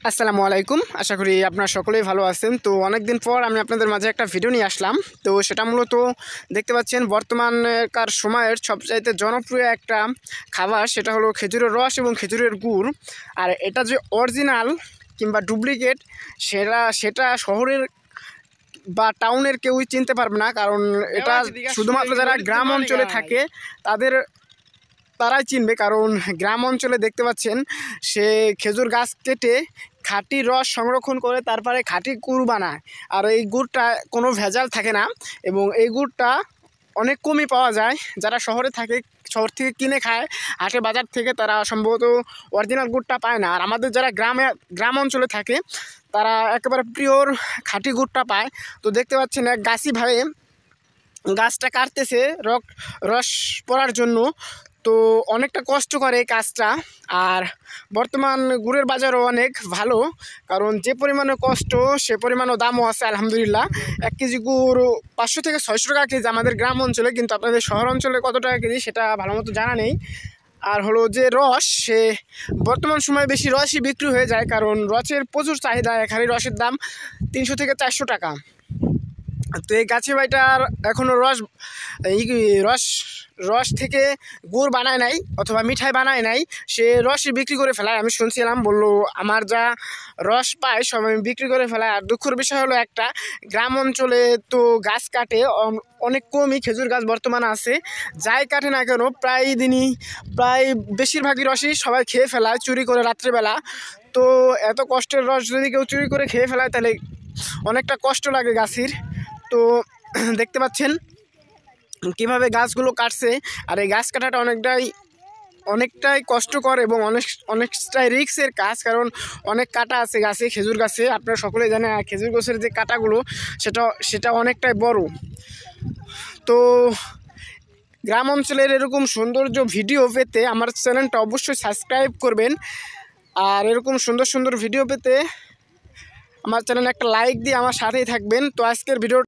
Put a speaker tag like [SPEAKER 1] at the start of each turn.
[SPEAKER 1] আসসালামু আলাইকুম। আশা করি আপনারা সকলেই ভালো আছেন। তো অনেক দিন পর আমি আপনাদের মাঝে একটা ভিডিও নিয়ে আসলাম। তো সেটা মূলত দেখতে পাচ্ছেন বর্তমানকার সময়ের সবচাইতে জনপ্রিয় একটা খাবার, সেটা হলো খেজুরের রস এবং খেজুরের গুড়। আর এটা যে অরিজিনাল কিংবা ডুপ্লিকেট সেটা শহরের বা টাউনের কেউই চিনতে পারবে না, কারণ এটা শুধুমাত্র যারা গ্রাম অঞ্চলে থাকে তারাই চিনবে। কারণ গ্রাম অঞ্চলে দেখতে পাচ্ছেন সে খেজুর গাছ কেটে খাঁটি রস সংরক্ষণ করে তারপরে খাঁটি গুড় বানায়। আর এই গুড়টা কোনো ভেজাল থাকে না এবং এই গুড়টা অনেক কমই পাওয়া যায়। যারা শহরে থাকে, শহর থেকে কিনে খায় হাটে বাজার থেকে, তারা সম্ভবত অরিজিনাল গুড়টা পায় না। আর আমাদের যারা গ্রাম অঞ্চলে থাকে তারা একেবারে পিওর খাঁটি গুড়টা পায়। তো দেখতে পাচ্ছেন এক গাছি ভাই গাছটা কাটতেছে রস পড়ার জন্য। তো অনেকটা কষ্ট করে এই কাজটা। আর বর্তমান গুড়ের বাজারও অনেক ভালো, কারণ যে পরিমাণে কষ্ট সে পরিমাণও দামও আছে আলহামদুলিল্লাহ। 1 কেজি গুড় 500 থেকে 600 টাকা কেজি আমাদের গ্রাম অঞ্চলে, কিন্তু আপনাদের শহর অঞ্চলে কত টাকা কেজি সেটা ভালো মতো জানা নেই। আর হলো যে রস, সে বর্তমান সময়ে বেশি রসই বিক্রি হয়ে যায়, কারণ রসের প্রচুর চাহিদা। এক হাঁড়ি রসের দাম 300 থেকে 400 টাকা। তো এই গাছি ভাইটার এখনও রস থেকে গুড় বানায় নাই অথবা মিঠাই বানায় নাই, সে রসই বিক্রি করে ফেলায়। আমি শুনছিলাম, বললো আমার যা রস পায় সব আমি বিক্রি করে ফেলায়। আর দুঃখের বিষয় হলো একটা, গ্রাম অঞ্চলে তো গাছ কাটে অনেক কমই খেজুর গাছ বর্তমানে আছে। যাই কাটে না কেন প্রায় বেশিরভাগই রসই সবাই খেয়ে ফেলায় চুরি করে রাত্রেবেলা। তো এত কষ্টের রস যদি কেউ চুরি করে খেয়ে ফেলায় তাহলে অনেকটা কষ্ট লাগে গাছের। তো দেখতে পাচ্ছেন কিভাবে গাছগুলো কাটছে। আর এই গাছ কাটাটা অনেকটাই কষ্টকর এবং অনেকটাই রিস্কের কাজ, কারণ অনেক কাটা আছে গাছে, খেজুর গাছে আপনারা সকলেই জানেন। আর খেজুর গাছের যে কাটাগুলো সেটা অনেকটাই বড়। তো গ্রাম অঞ্চলের এরকম সৌন্দর্য ভিডিও পেতে আমার চ্যানেলটা অবশ্যই সাবস্ক্রাইব করবেন। আর এরকম সুন্দর সুন্দর ভিডিও পেতে আমার চ্যানেলে একটা লাইক দিয়ে আমার সাথেই থাকবেন। তো আজকের ভিডিও